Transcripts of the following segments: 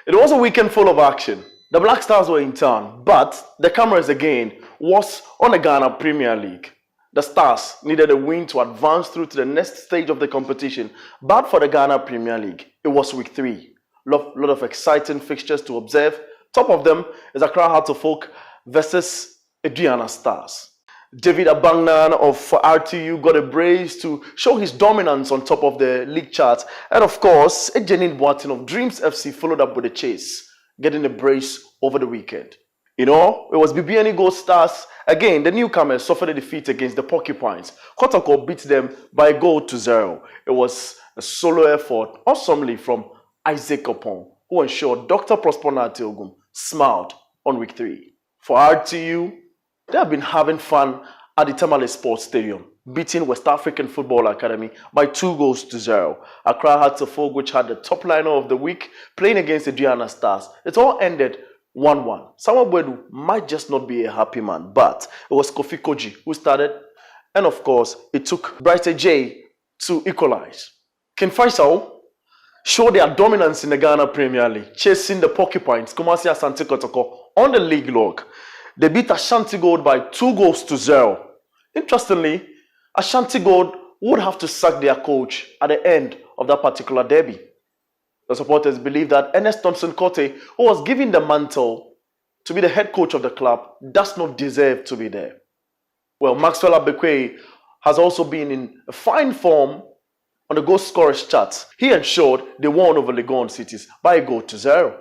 It was a weekend full of action. The Black Stars were in town, but the cameras again was on the Ghana Premier League. The Stars needed a win to advance through to the next stage of the competition, but for the Ghana Premier League, it was week 3. Lot of exciting fixtures to observe. Top of them is Accra Hearts of Oak versus Aduana Stars. David Abangnan of RTU got a brace to show his dominance on top of the league chart. And of course, Ejenin Boateng of Dreams FC followed up with a chase, getting a brace over the weekend. It was BBN Gold Stars. Again, the newcomers suffered a defeat against the Porcupines. Kotoko beat them by 1-0. It was a solo effort, awesomely, from Isaac Opon, who ensured Dr. Prosper Natiogum smiled on week 3. For RTU, they have been having fun at the Tamale Sports Stadium, beating West African Football Academy by 2-0. Accra Hearts of Oak, which had the top liner of the week, playing against the Aduana Stars. It all ended 1-1. Samuel Boedu might just not be a happy man, but it was Kofi Koji who started, and of course, it took Brighter J to equalize. Ken Faisal showed their dominance in the Ghana Premier League, chasing the Porcupines, Kumasi Asante Kotoko, on the league log. They beat Ashanti Gold by 2-0. Interestingly, Ashanti Gold would have to sack their coach at the end of that particular derby. The supporters believe that Ernest Thompson Cote, who was given the mantle to be the head coach of the club, does not deserve to be there. Well, Maxwell Abekwe has also been in a fine form on the goal scorers chart. He ensured they won over Legon Cities by 1-0.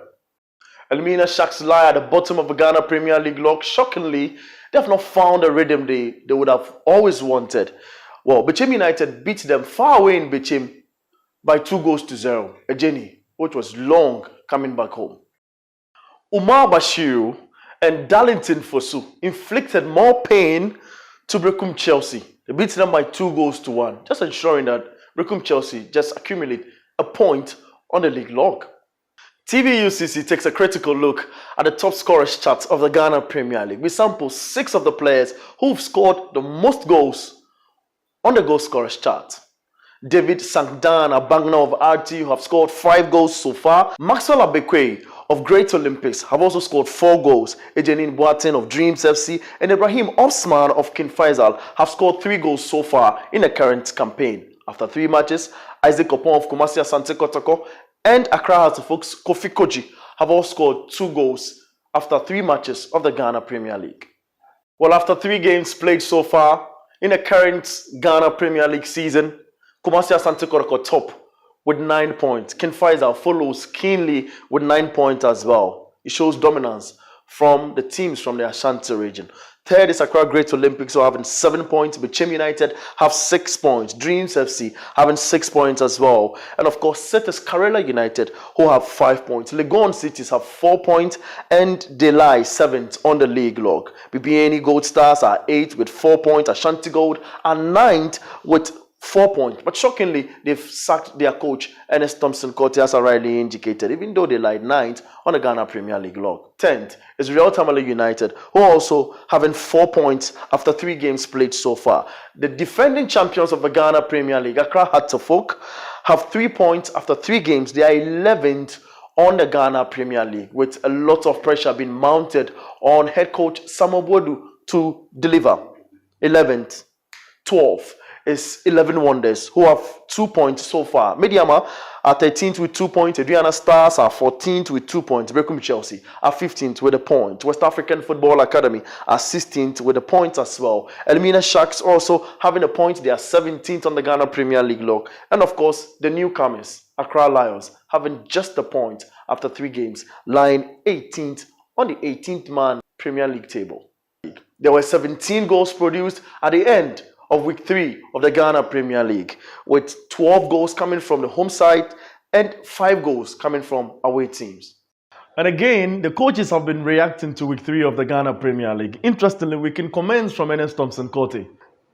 Elmina Sharks lie at the bottom of the Ghana Premier League log. Shockingly, they have not found a rhythm they would have always wanted. Well, Bechem United beat them far away in Bechem by 2-0. A journey which was long coming back home. Umar Bashiru and Darlington Fosu inflicted more pain to Brecum Chelsea. They beat them by 2-1, just ensuring that Brecum Chelsea just accumulate a point on the league log. TVUCC takes a critical look at the top scorers chart of the Ghana Premier League. We sample 6 of the players who've scored the most goals on the goal scorers chart. David Sankdan Abangna of RTU have scored 5 goals so far. Maxwell Abekwe of Great Olympics have also scored 4 goals. Ejenin Boateng of Dreams FC and Ibrahim Osman of King Faisal have scored 3 goals so far in the current campaign. After 3 matches, Isaac Opon of Kumasi Asante Kotoko and Accra Hearts of Oak Kofi Koji have all scored 2 goals after 3 matches of the Ghana Premier League. Well, after 3 games played so far in the current Ghana Premier League season, Kumasi Asante Kotoko top with 9 points. Ken Faisal follows keenly with 9 points as well. It shows dominance from the teams from the Ashanti region. Third is Accra Great Olympics, who are having 7 points. Bechem United have 6 points. Dreams FC having 6 points as well. And of course, set is Karela United, who have 5 points. Legon Cities have 4 points, and they lie 7th on the league log. BBN Gold Stars are 8th with 4 points. Ashanti Gold are 9th with 4 points. But shockingly, they've sacked their coach, Ernest Thompson Cote, as I rightly indicated, even though they lie 9th on the Ghana Premier League log. 10th is Real Tamale United, who are also having 4 points after 3 games played so far. The defending champions of the Ghana Premier League, Accra Hearts of Oak, have 3 points after 3 games. They are 11th on the Ghana Premier League, with a lot of pressure being mounted on head coach Samuel Boedu to deliver. 11th. 12th is 11 Wonders, who have 2 points so far. Mediama are 13th with 2 points. Aduana Stars are 14th with 2 points. Brecum Chelsea are 15th with a point. West African Football Academy are 16th with a point as well. Elmina Sharks also having a point. They are 17th on the Ghana Premier League log. And of course, the newcomers, Accra Lions, having just a point after 3 games, lying 18th on the 18th man Premier League table. There were 17 goals produced at the end of week 3 of the Ghana Premier League, with 12 goals coming from the home side and 5 goals coming from away teams. And again, the coaches have been reacting to week 3 of the Ghana Premier League. Interestingly, we can comments from Ernest Thompson Cote.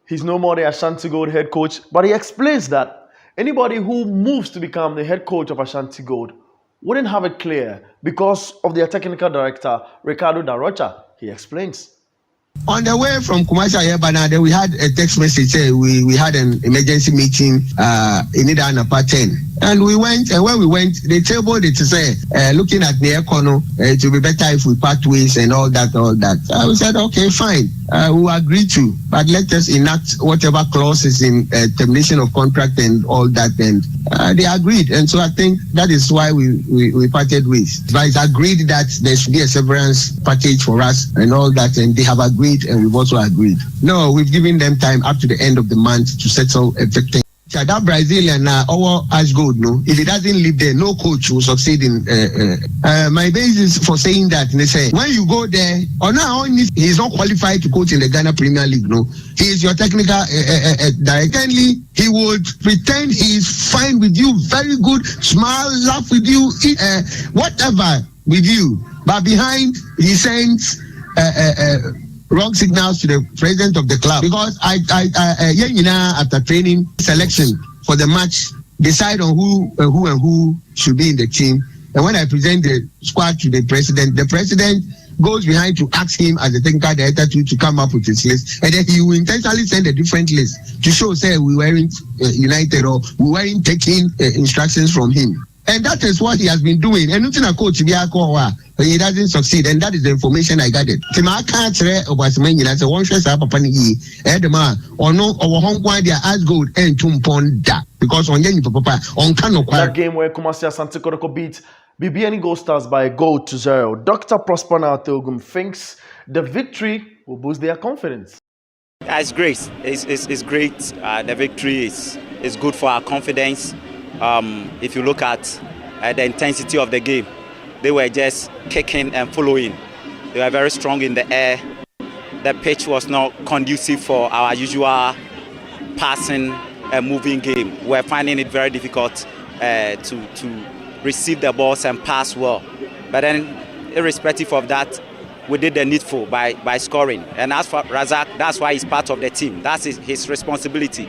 He's no more the Ashanti Gold head coach, but he explains that anybody who moves to become the head coach of Ashanti Gold wouldn't have it clear because of their technical director, Ricardo Darocha. He explains. On the way from Kumasi here, Bennard, we had a text message. We had an emergency meeting in Idanapa 10. And we went, and when we went, they tabled it to say, looking at the economy, it will be better if we part ways and all that. We said, okay, fine. We will agree to, but let us enact whatever clauses in termination of contract and all that. And they agreed. And so I think that is why we parted ways. But it's agreed that there should be a severance package for us and all that. And they have agreed, and we've also agreed. No, we've given them time up to the end of the month to settle everything. That Brazilian our as good, no. If he doesn't live there, no coach will succeed in. My basis for saying that, they say when you go there, or now he's not qualified to coach in the Ghana Premier League, no. He is your technical director. He would pretend he is fine with you, very good, smile, laugh with you, whatever with you, but behind he sends wrong signals to the president of the club, because I after training selection for the match decide on who should be in the team, and when I present the squad to the president goes behind to ask him as the technical director to come up with his list, and then he will intentionally send a different list to show say we weren't united or we weren't taking instructions from him. And that is what he has been doing. And nothing a coach he doesn't succeed, and that is the information I gathered. Because that game where Kumasi Asante Kotoko beat BBN Gold Stars by a goal to 0, Dr. Prosper Naotogum thinks the victory will boost their confidence. It's great. It's great. The victory is good for our confidence. If you look at the intensity of the game, they were just kicking and following. They were very strong in the air. The pitch was not conducive for our usual passing and moving game. We're finding it very difficult to receive the balls and pass well. But then, irrespective of that, we did the needful by scoring. And as for Razak, that's why he's part of the team. That's his responsibility.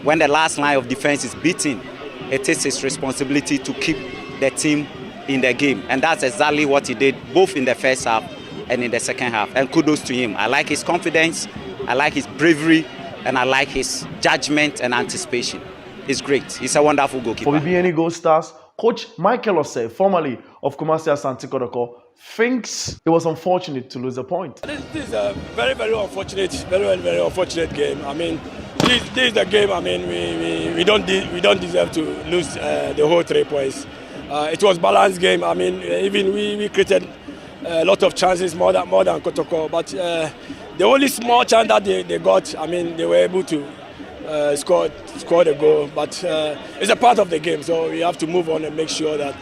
When the last line of defense is beaten, it is his responsibility to keep the team in the game. And that's exactly what he did, both in the first half and in the second half. And kudos to him. I like his confidence, I like his bravery, and I like his judgment and anticipation. He's great. He's a wonderful goalkeeper. For BBN Gold Stars, Coach Michael Osei, formerly of Kumasi Asante Kotoko, thinks it was unfortunate to lose a point. This is a very, very unfortunate, very unfortunate game. I mean, this is the game. I mean, we don't deserve to lose the whole 3 points. It was balanced game. I mean, even we created a lot of chances, more than Kotoko. But the only small chance that they got, I mean, they were able to score the goal. But it's a part of the game, so we have to move on and make sure that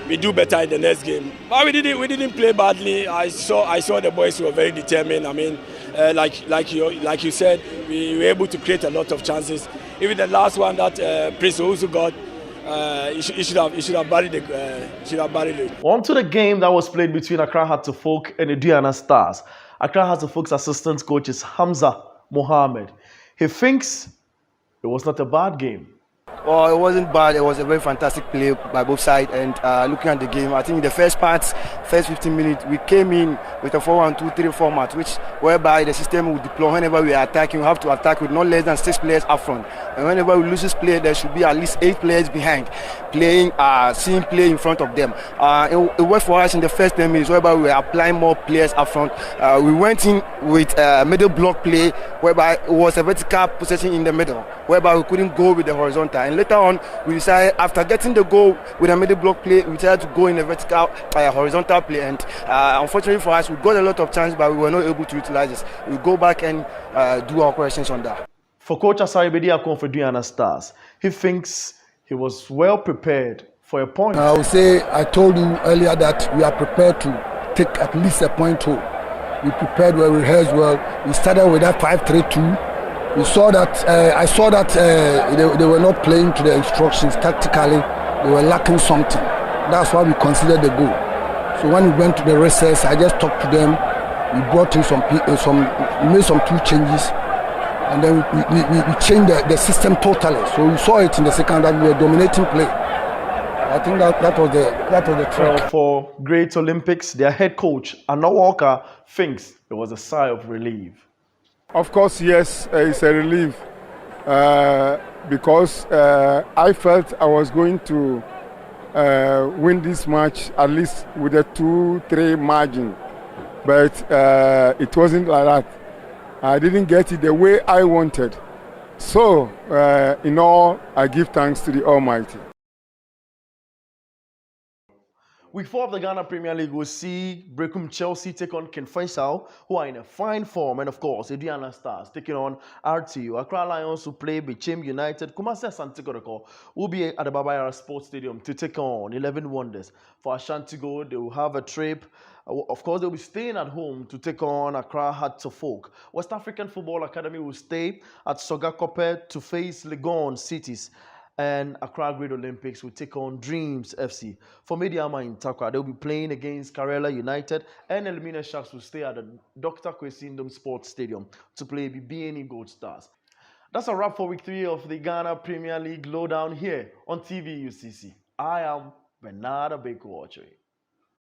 we do better in the next game. But we didn't play badly. I saw the boys were very determined. I mean, like you said, we were able to create a lot of chances. Even the last one that Prince also got, he should have buried it. On to the game that was played between Accra Hearts of Oak and the Aduana Stars. Accra Hearts of Oak's assistant coach is Hamza Mohammed. He thinks it was not a bad game. Well, it wasn't bad. It was a very fantastic play by both sides. And looking at the game, I think in the first 15 minutes, we came in with a 4-1-2-3 format, whereby the system will deploy whenever we are attacking. We have to attack with not less than 6 players up front. And whenever we lose this play, there should be at least 8 players behind, seeing play in front of them. It worked for us in the first 10 minutes, whereby we were applying more players up front. We went in with a middle block play, whereby it was a vertical possession in the middle, whereby we couldn't go with the horizontal. And later on, we decided, after getting the goal with a middle block play, we decided to go in a vertical, horizontal play. And unfortunately for us, we got a lot of chances, but we were not able to utilize this. We go back and do our corrections on that. For Coach Asari Bediakon for Aduana Stars, he thinks he was well prepared for a point. I would say, I told you earlier that we are prepared to take at least a point home. We prepared well, we rehearsed well. We started with that 5-3-2. We saw that, I saw that they were not playing to the instructions tactically. They were lacking something. That's why we considered the goal. So when we went to the recess, I just talked to them. We brought in we made some 2 changes. And then we changed the system totally. So we saw it in the second that we were dominating play. I think that was the trick. Well, for Great Olympics, their head coach, Anna Walker, thinks it was a sigh of relief. Of course, yes, it's a relief because I felt I was going to win this match at least with a 2-3 margin, but it wasn't like that. I didn't get it the way I wanted. So, in all, I give thanks to the Almighty. Week 4 of the Ghana Premier League will see Brekum Chelsea take on Ken Faisal, who are in a fine form, and of course, Adriana Stars taking on RTU. Accra Lions will play Bichim United. Kumasi Asante Kotoko will be at the Babayara Sports Stadium to take on 11 Wonders. For Ashanti Gold, they will have a trip. Of course, they'll be staying at home to take on Accra Hearts of Folk. West African Football Academy will stay at Sogakope to face Legon Cities. And Accra Great Olympics will take on Dreams FC. For Mediama in Takwa, they'll be playing against Karela United, and Elimina Sharks will stay at the Dr. Kwesi Ndom Sports Stadium to play BNE Gold Stars. That's a wrap for week 3 of the Ghana Premier League Lowdown here on TV UCC. I am Bennard Abeiku Okyere.